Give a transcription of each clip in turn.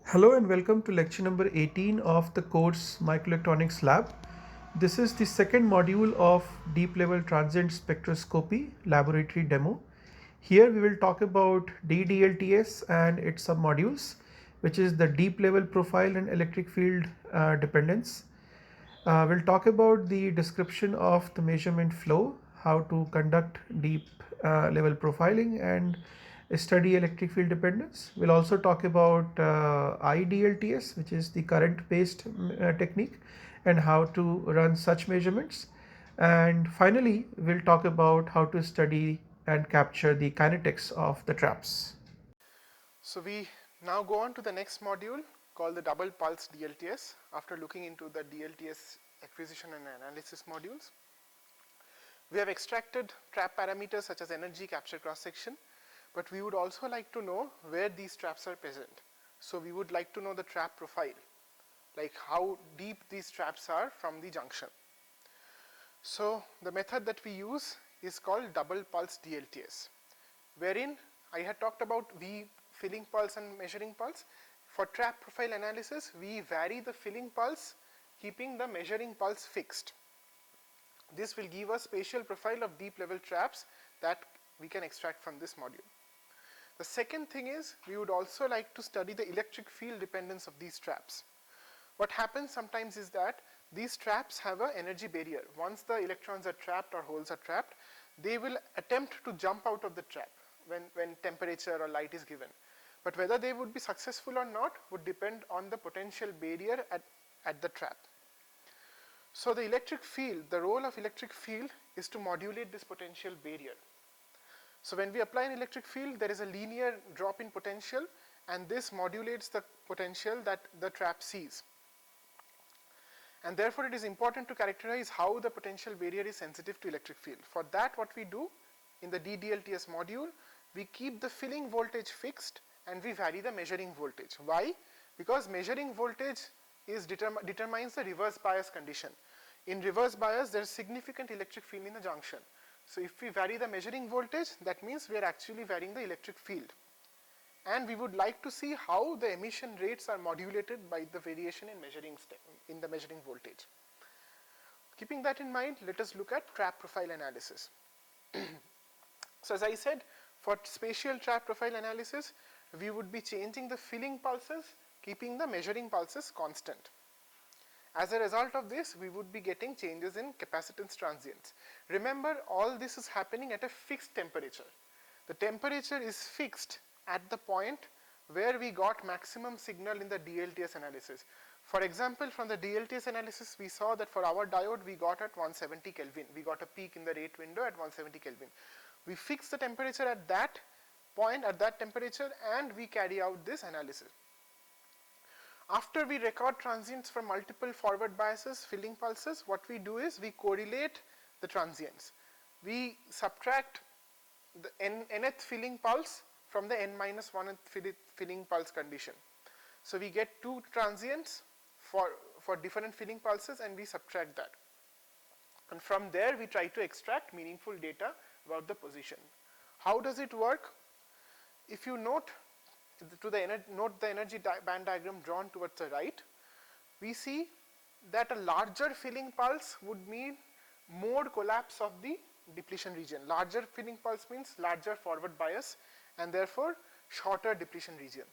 Hello and welcome to lecture number 18 of the course Microelectronics Lab. This is the second module of deep level transient spectroscopy laboratory demo. Here we will talk about DDLTS and its submodules, which is the deep level profile and electric field dependence. We'll talk about the description of the measurement flow, how to conduct deep level profiling and study electric field dependence. We'll also talk about I-DLTS, which is the current based technique, and how to run such measurements. And finally, we'll talk about how to study and capture the kinetics of the traps. So we now go on to the next module called the double pulse DLTS. After looking into the DLTS acquisition and analysis modules, we have extracted trap parameters such as energy, capture, cross section, but we would also like to know where these traps are present. So we would like to know the trap profile, like how deep these traps are from the junction. So the method that we use is called double pulse DLTS, wherein I had talked about V filling pulse and measuring pulse. For trap profile analysis, we vary the filling pulse, keeping the measuring pulse fixed. This will give us spatial profile of deep level traps that we can extract from this module. The second thing is, we would also like to study the electric field dependence of these traps. What happens sometimes is that these traps have an energy barrier. Once the electrons are trapped or holes are trapped, they will attempt to jump out of the trap when temperature or light is given. But whether they would be successful or not would depend on the potential barrier at the trap. So the electric field, the role of electric field is to modulate this potential barrier. So when we apply an electric field, there is a linear drop in potential, and this modulates the potential that the trap sees. And therefore it is important to characterize how the potential barrier is sensitive to electric field. For that, what we do in the DDLTS module, we keep the filling voltage fixed and we vary the measuring voltage. Why? Because measuring voltage determines the reverse bias condition. In reverse bias, there is significant electric field in the junction. So if we vary the measuring voltage, that means we are actually varying the electric field. And we would like to see how the emission rates are modulated by the variation in the measuring voltage. Keeping that in mind, let us look at trap profile analysis. So as I said, for spatial trap profile analysis, we would be changing the filling pulses, keeping the measuring pulses constant. As a result of this, we would be getting changes in capacitance transients. Remember, all this is happening at a fixed temperature. The temperature is fixed at the point where we got maximum signal in the DLTS analysis. For example, from the DLTS analysis, we saw that for our diode, we got at 170 Kelvin. We got a peak in the rate window at 170 Kelvin. We fix the temperature at that point, at that temperature, and we carry out this analysis. After we record transients from multiple forward biases, filling pulses, what we do is we correlate the transients. We subtract the nth filling pulse from the n-1th filling pulse condition. So we get two transients for different filling pulses and we subtract that. And from there we try to extract meaningful data about the position. How does it work? If you note the energy band diagram drawn towards the right, we see that a larger filling pulse would mean more collapse of the depletion region. Larger filling pulse means larger forward bias and therefore shorter depletion region.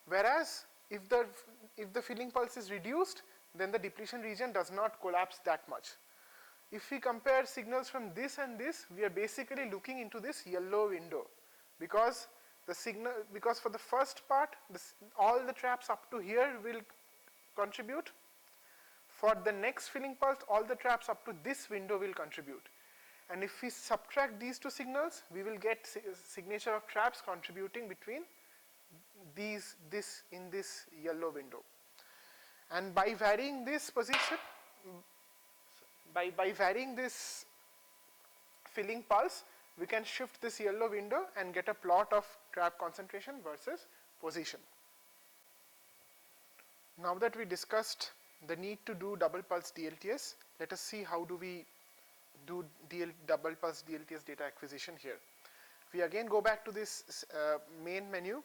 Whereas if the filling pulse is reduced, then the depletion region does not collapse that much. If we compare signals from this and this, we are basically looking into this yellow window because for the first part, all the traps up to here will contribute. For the next filling pulse, all the traps up to this window will contribute. And if we subtract these two signals, we will get signature of traps contributing between this yellow window. And by varying this position, by varying this filling pulse, we can shift this yellow window and get a plot of trap concentration versus position. Now that we discussed the need to do double pulse DLTS, let us see how do we do double pulse DLTS data acquisition here. We again go back to this main menu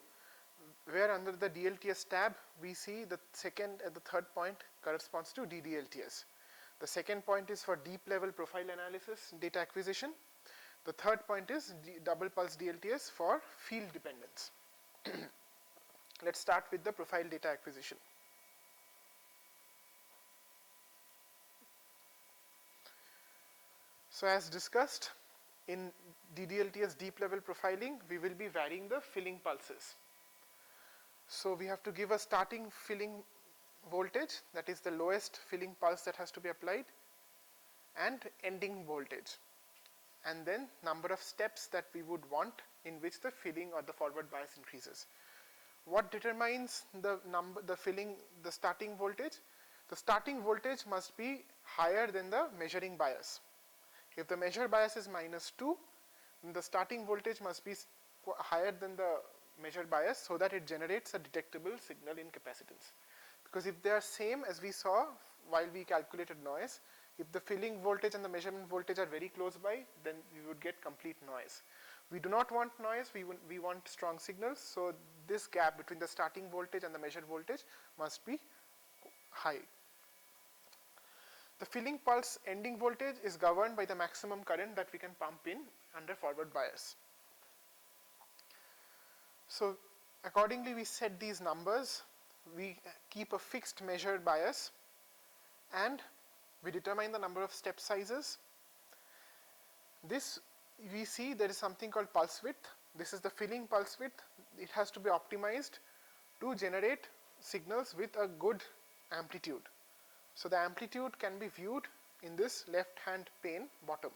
where under the DLTS tab we see the second and the third point corresponds to DDLTS. The second point is for deep level profile analysis data acquisition. The third point is double pulse DLTS for field dependence. Let's start with the profile data acquisition. So as discussed, in DDLTS deep level profiling, we will be varying the filling pulses. So we have to give a starting filling voltage, that is the lowest filling pulse that has to be applied, and ending voltage, and then number of steps that we would want in which the filling or the forward bias increases. What determines the starting voltage? The starting voltage must be higher than the measuring bias. If the measure bias is -2, then the starting voltage must be higher than the measure bias so that it generates a detectable signal in capacitance. Because if they are same as we saw while we calculated noise, if the filling voltage and the measurement voltage are very close by, then we would get complete noise. We do not want noise, we want strong signals, so this gap between the starting voltage and the measured voltage must be high. The filling pulse ending voltage is governed by the maximum current that we can pump in under forward bias. So accordingly we set these numbers, we keep a fixed measured bias, and we determine the number of step sizes. This we see there is something called pulse width. This is the filling pulse width. It has to be optimized to generate signals with a good amplitude. So the amplitude can be viewed in this left hand pane bottom.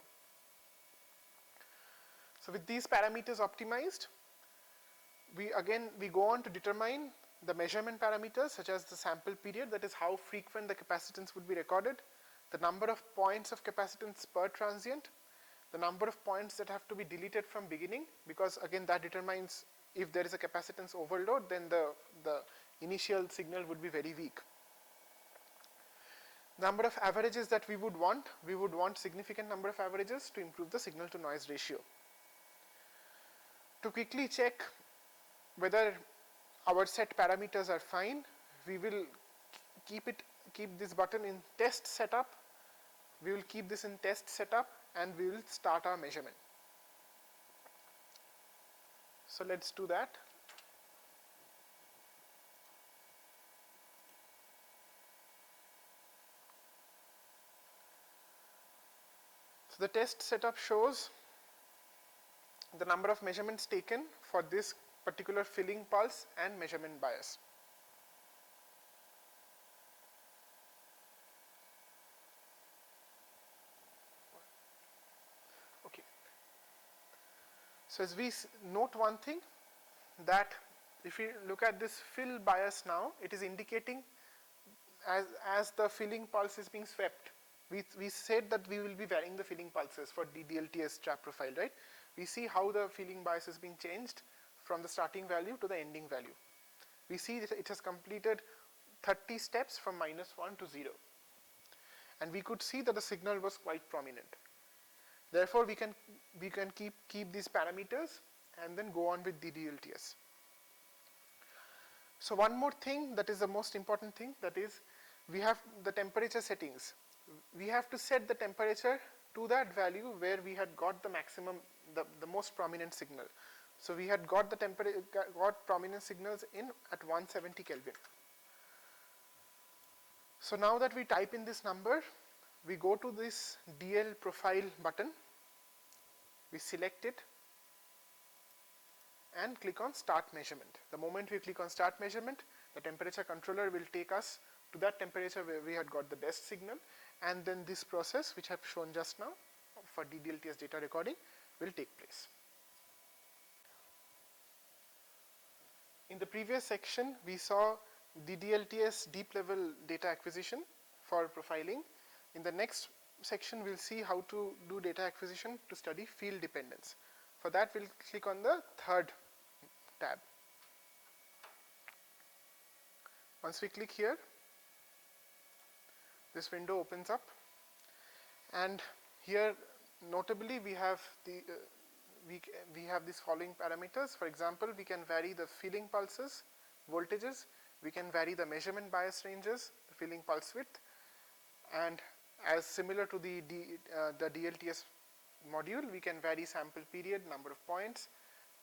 So with these parameters optimized, we go on to determine the measurement parameters such as the sample period, that is how frequent the capacitance would be recorded, the number of points of capacitance per transient, the number of points that have to be deleted from beginning, because again that determines if there is a capacitance overload, then the initial signal would be very weak. Number of averages that we would want significant number of averages to improve the signal to noise ratio. To quickly check whether our set parameters are fine, we will keep this button in test setup. We will keep this in test setup and we will start our measurement. So let's do that. So the test setup shows the number of measurements taken for this particular filling pulse and measurement bias. Okay. So as we note one thing, that if we look at this fill bias now, it is indicating as the filling pulse is being swept. We said that we will be varying the filling pulses for DDLTS trap profile, right? We see how the filling bias is being changed from the starting value to the ending value. We see that it has completed 30 steps from -1 to 0. And we could see that the signal was quite prominent. Therefore, we can keep these parameters and then go on with DDLTS. So one more thing that is the most important thing, that is we have the temperature settings. We have to set the temperature to that value where we had got the maximum, the most prominent signal. So we had got got prominent signals in at 170 Kelvin. So now that we type in this number, we go to this DL profile button, we select it and click on start measurement. The moment we click on start measurement, the temperature controller will take us to that temperature where we had got the best signal, and then this process which I have shown just now for DDLTS data recording will take place. In the previous section, we saw DDLTS deep level data acquisition for profiling. In the next section, we'll see how to do data acquisition to study field dependence. For that, we'll click on the third tab. Once we click here, this window opens up, and here notably we have we have these following parameters. For example, we can vary the filling pulses, voltages, we can vary the measurement bias ranges, the filling pulse width, and as similar to the DLTS module, we can vary sample period, number of points,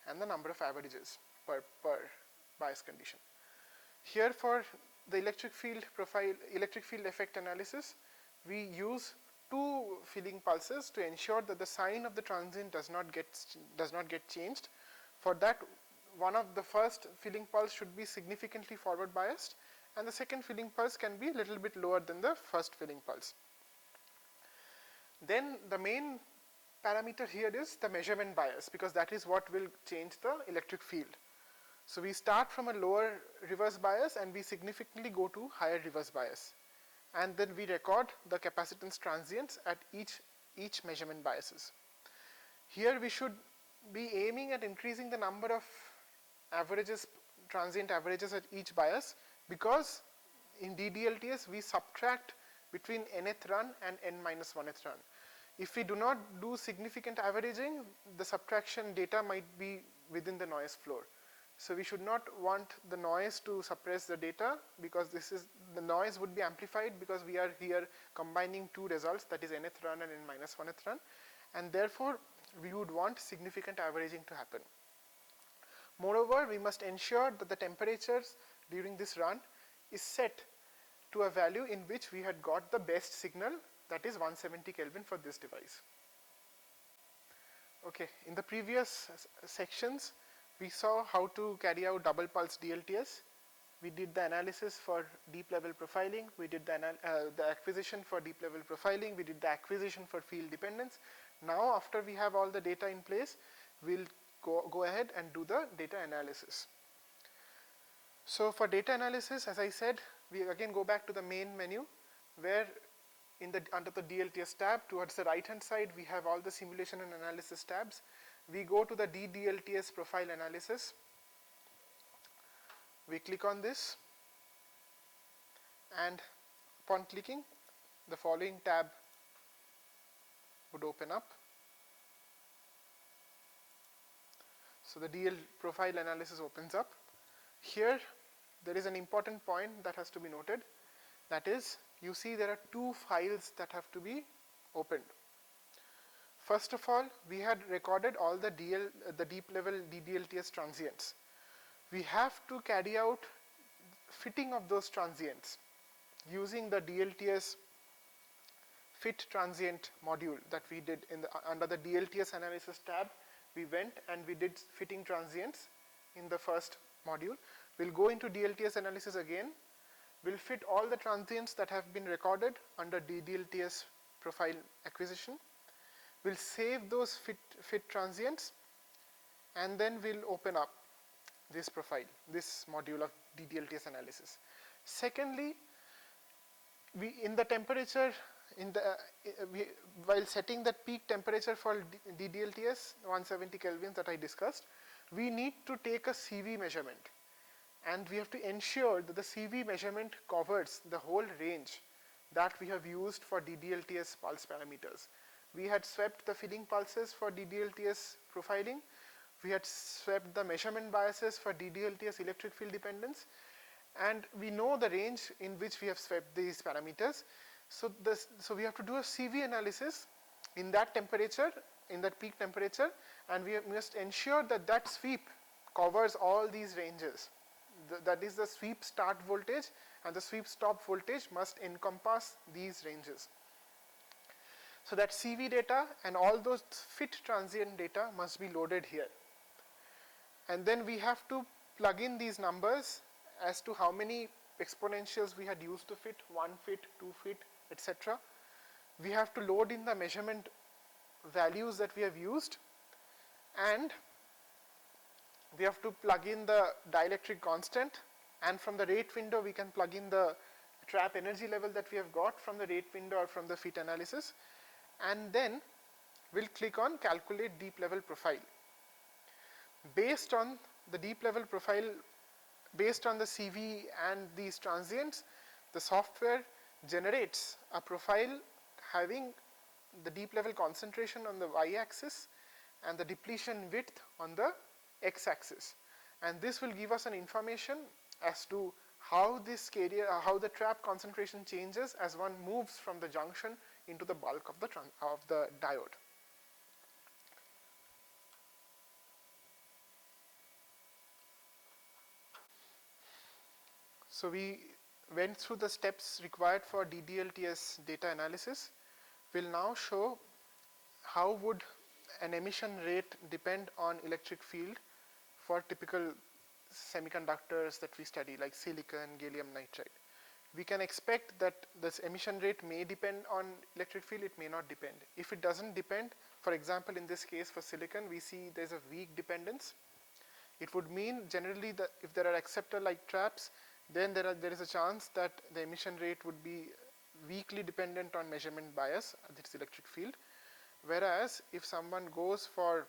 and the number of averages per bias condition. Here for the electric field effect analysis, we use two filling pulses to ensure that the sign of the transient does not get changed. For that, the first filling pulse should be significantly forward biased, and the second filling pulse can be a little bit lower than the first filling pulse. Then the main parameter here is the measurement bias, because that is what will change the electric field. So we start from a lower reverse bias and we significantly go to higher reverse bias, and then we record the capacitance transients at each measurement biases. Here we should be aiming at increasing the number of averages, transient averages at each bias, because in DDLTS we subtract between nth run and n minus 1th run. If we do not do significant averaging, the subtraction data might be within the noise floor. So we should not want the noise to suppress the data, because the noise would be amplified because we are here combining two results, that is nth run and n minus 1th run, and therefore we would want significant averaging to happen. Moreover, we must ensure that the temperatures during this run is set to a value in which we had got the best signal, that is 170 Kelvin for this device. Okay, in the previous sections, we saw how to carry out double pulse DLTS. We did the analysis for deep level profiling, we did the acquisition for deep level profiling, we did the acquisition for field dependence. Now after we have all the data in place, we'll go ahead and do the data analysis. So for data analysis, as I said, we again go back to the main menu, where under the DLTS tab towards the right hand side we have all the simulation and analysis tabs. We go to the DDLTS profile analysis. We click on this, and upon clicking, the following tab would open up. So the DL profile analysis opens up. Here there is an important point that has to be noted, that is, you see there are two files that have to be opened. First of all, we had recorded all the deep level DDLTS transients. We have to carry out fitting of those transients using the DLTS fit transient module that we did under the DLTS analysis tab. We went and we did fitting transients in the first module. We'll go into DLTS analysis again. We'll fit all the transients that have been recorded under DDLTS profile acquisition. We'll save those fit transients, and then we'll open up this profile, this module of DDLTS analysis. Secondly, while setting that peak temperature for DDLTS 170 kelvins that I discussed, we need to take a CV measurement, and we have to ensure that the CV measurement covers the whole range that we have used for DDLTS pulse parameters. We had swept the filling pulses for DDLTS profiling. We had swept the measurement biases for DDLTS electric field dependence, and we know the range in which we have swept these parameters. So we have to do a CV analysis in that temperature, in that peak temperature, and we must ensure that that sweep covers all these ranges. That is, the sweep start voltage and the sweep stop voltage must encompass these ranges. So that CV data and all those fit transient data must be loaded here. And then we have to plug in these numbers as to how many exponentials we had used to fit, 1 fit, 2 fit, etc. We have to load in the measurement values that we have used, and we have to plug in the dielectric constant, and from the rate window we can plug in the trap energy level that we have got from the rate window or from the fit analysis, and then we'll click on calculate deep level profile. Based on the deep level profile, based on the CV and these transients, the software generates a profile having the deep level concentration on the y-axis and the depletion width on the x-axis, and this will give us an information as to how this carrier, how the trap concentration changes as one moves from the junction into the bulk of the diode. So we went through the steps required for DDLTS data analysis. We'll now show how would an emission rate depend on electric field for typical semiconductors that we study, like silicon, gallium nitride. We can expect that this emission rate may depend on electric field, it may not depend. If it doesn't depend, for example, in this case for silicon, we see there's a weak dependence. It would mean generally that if there are acceptor-like traps, then there is a chance that the emission rate would be weakly dependent on measurement bias, this electric field. Whereas if someone goes for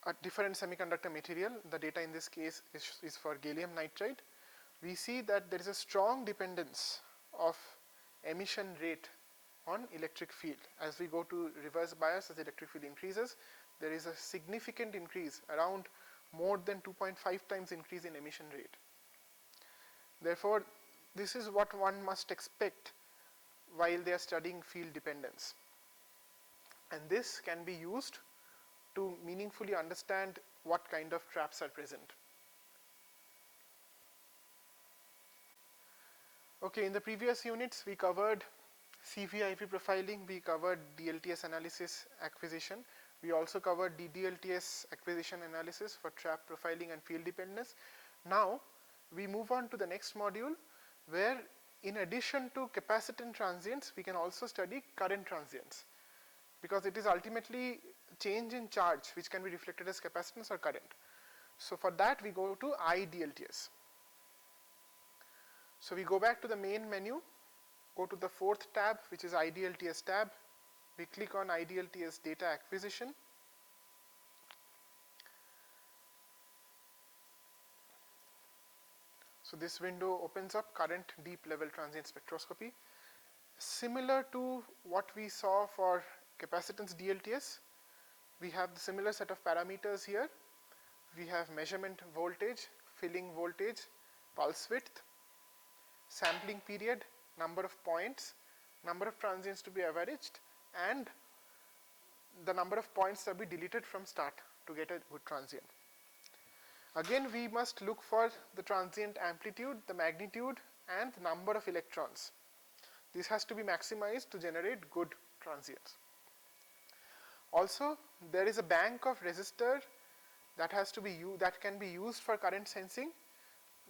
a different semiconductor material, the data in this case is for gallium nitride, we see that there is a strong dependence of emission rate on electric field. As we go to reverse bias, as the electric field increases, there is a significant increase, around more than 2.5 times increase in emission rate. Therefore, this is what one must expect while they are studying field dependence. And this can be used to meaningfully understand what kind of traps are present. Okay, in the previous units we covered CV-IP profiling, we covered DLTS analysis acquisition, we also covered DDLTS acquisition analysis for trap profiling and field dependence. Now we move on to the next module, where in addition to capacitance transients, we can also study current transients, because it is ultimately change in charge which can be reflected as capacitance or current. So for that we go to I-DLTS. So we go back to the main menu, go to the fourth tab, which is I-DLTS tab. We click on I-DLTS data acquisition. So this window opens up current deep level transient spectroscopy. Similar to what we saw for capacitance DLTS, we have the similar set of parameters here. We have measurement voltage, filling voltage, pulse width, sampling period, number of points, number of transients to be averaged, and the number of points that will be deleted from start to get a good transient. Again, we must look for the transient amplitude, the magnitude, and the number of electrons. This has to be maximized to generate good transients. Also, there is a bank of resistor that can be used for current sensing.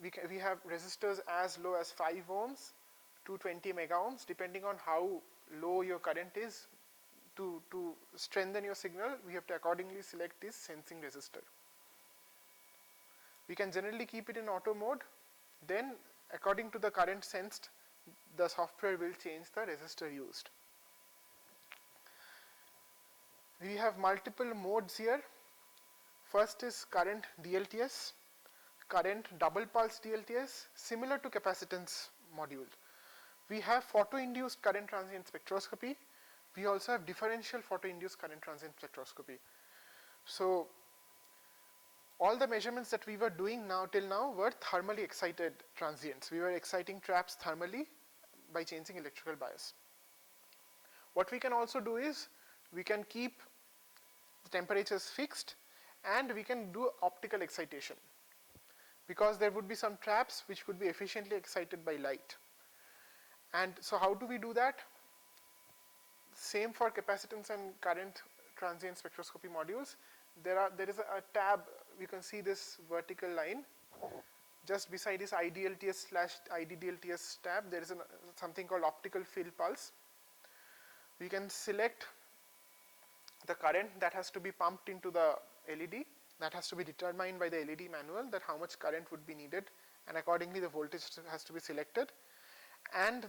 We have resistors as low as 5 ohms to 20 mega ohms, depending on how low your current is. To strengthen your signal, we have to accordingly select this sensing resistor. We can generally keep it in auto mode. Then, according to the current sensed, the software will change the resistor used. We have multiple modes here. First is current DLTS, current double pulse DLTS, similar to capacitance module. We have photo-induced current transient spectroscopy. We also have differential photo-induced current transient spectroscopy. So all the measurements that we were doing till now were thermally excited transients. We were exciting traps thermally by changing electrical bias. What we can also do is we can keep the temperatures fixed, and we can do optical excitation, because there would be some traps which could be efficiently excited by light. And so how do we do that? Same for capacitance and current transient spectroscopy modules. There is a tab, you can see this vertical line. Just beside this I-DLTS/I-DLTS tab, there is something called optical field pulse. We can select the current that has to be pumped into the LED. That has to be determined by the LED manual, that how much current would be needed, and accordingly the voltage has to be selected. And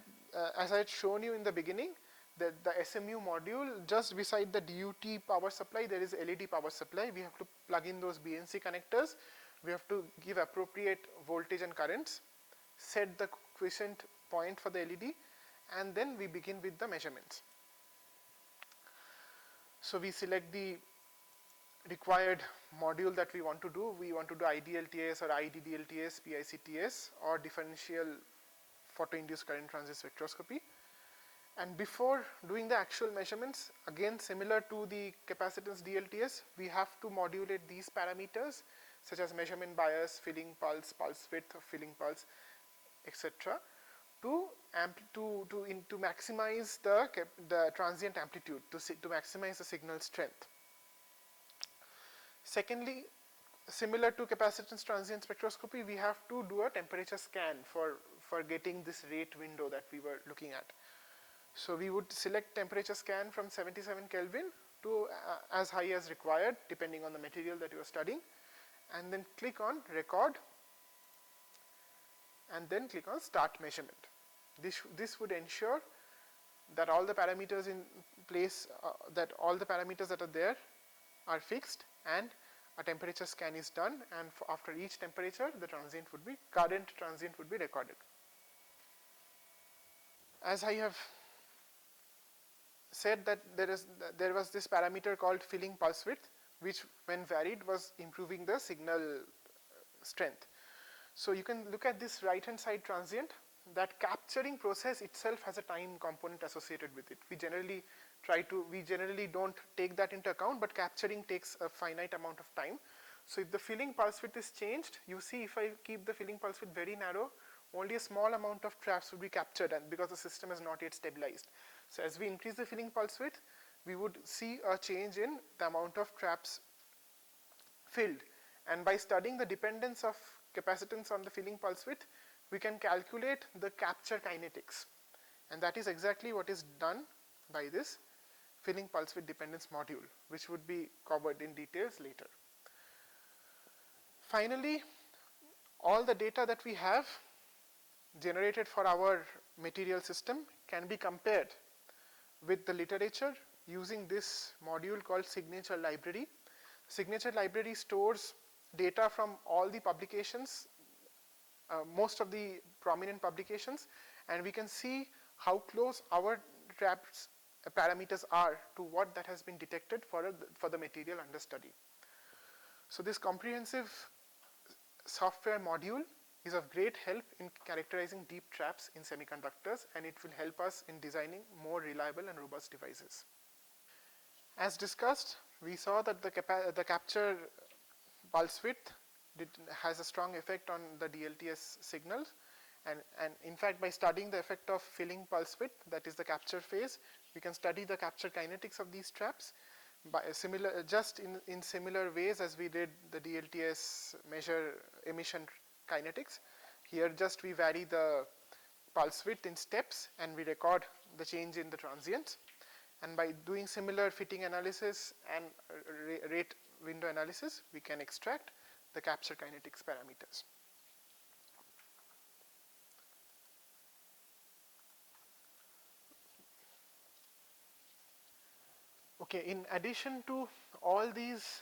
as I had shown you in the beginning, the SMU module, just beside the DUT power supply, there is LED power supply. We have to plug in those BNC connectors. We have to give appropriate voltage and currents, set the quiescent point for the LED, and then we begin with the measurements. So we select the required module that we want to do. We want to do I-DLTS or I-DDLTS, PICTS, or differential photoinduced current transient spectroscopy. And before doing the actual measurements, again similar to the capacitance DLTS, we have to modulate these parameters such as measurement bias, filling pulse, pulse width of filling pulse, etc. to maximize the transient amplitude, to maximize the signal strength. Secondly, similar to capacitance transient spectroscopy, we have to do a temperature scan for getting this rate window that we were looking at. So we would select temperature scan from 77 Kelvin to as high as required, depending on the material that you are studying, and then click on record, and then click on start measurement. This would ensure that all the parameters in place, that all the parameters that are there are fixed, and a temperature scan is done, and after each temperature the current transient would be recorded. As I have said, that there was this parameter called filling pulse width, which when varied was improving the signal strength. So you can look at this right hand side transient. That capturing process itself has a time component associated with it. We generally don't take that into account, but capturing takes a finite amount of time. So if the filling pulse width is changed, you see if I keep the filling pulse width very narrow, only a small amount of traps will be captured, and because the system is not yet stabilized. So as we increase the filling pulse width, we would see a change in the amount of traps filled. And by studying the dependence of capacitance on the filling pulse width, we can calculate the capture kinetics. And that is exactly what is done by this filling pulse width dependence module, which would be covered in details later. Finally, all the data that we have generated for our material system can be compared with the literature using this module called signature library. Signature library stores data from all the publications, most of the prominent publications, and we can see how close our traps parameters are to what that has been detected for the material under study. So this comprehensive software module is of great help in characterizing deep traps in semiconductors, and it will help us in designing more reliable and robust devices. As discussed, we saw that the capture pulse width has a strong effect on the DLTS signals, and in fact by studying the effect of filling pulse width, that is the capture phase, we can study the capture kinetics of these traps by in similar ways as we did the DLTS measure emission kinetics. Here just we vary the pulse width in steps and we record the change in the transients, and by doing similar fitting analysis and rate window analysis, we can extract the capture kinetics parameters. Okay, in addition to all these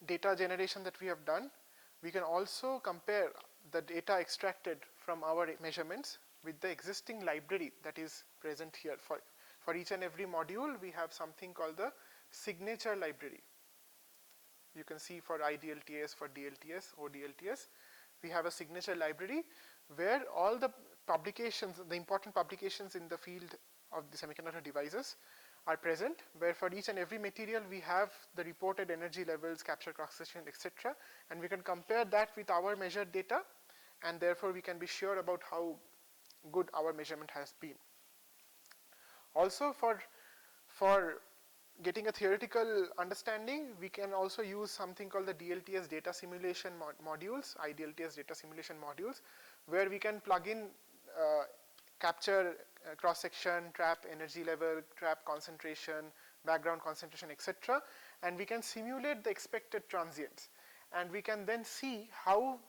data generation that we have done, we can also compare the data extracted from our measurements with the existing library that is present here. For each and every module, we have something called the signature library. You can see for I-DLTS, for DLTS, ODLTS, we have a signature library where all the publications, the important publications in the field of the semiconductor devices are present, where for each and every material we have the reported energy levels, capture cross-section, etc. And we can compare that with our measured data, and therefore we can be sure about how good our measurement has been. Also for getting a theoretical understanding, we can also use something called the DLTS data simulation modules, I-DLTS data simulation modules, where we can plug in capture cross-section, trap energy level, trap concentration, background concentration, etc. And we can simulate the expected transients. And we can then see how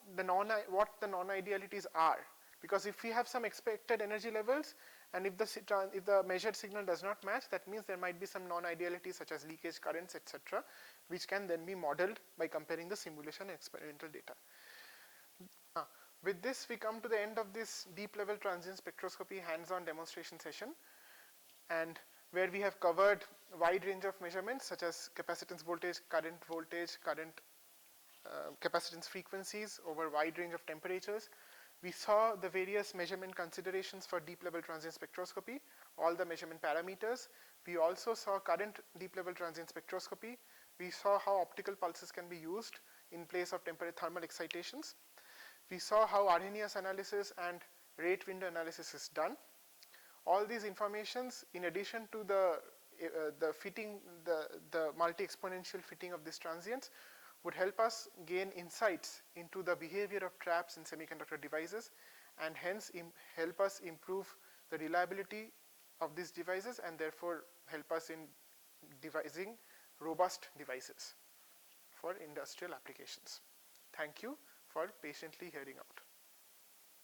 what the non-idealities are. Because if we have some expected energy levels, and if the measured signal does not match, that means there might be some non-idealities such as leakage currents, etc., which can then be modeled by comparing the simulation and experimental data. With this, we come to the end of this deep level transient spectroscopy hands-on demonstration session. And where we have covered a wide range of measurements such as capacitance voltage, current capacitance frequencies over a wide range of temperatures. We saw the various measurement considerations for deep level transient spectroscopy, all the measurement parameters. We also saw current deep level transient spectroscopy. We saw how optical pulses can be used in place of thermal excitations. We saw how RNAS analysis and rate window analysis is done. All these informations, in addition to the fitting, the multi-exponential fitting of these transients, would help us gain insights into the behavior of traps in semiconductor devices, and hence help us improve the reliability of these devices, and therefore help us in devising robust devices for industrial applications. Thank you for patiently hearing out.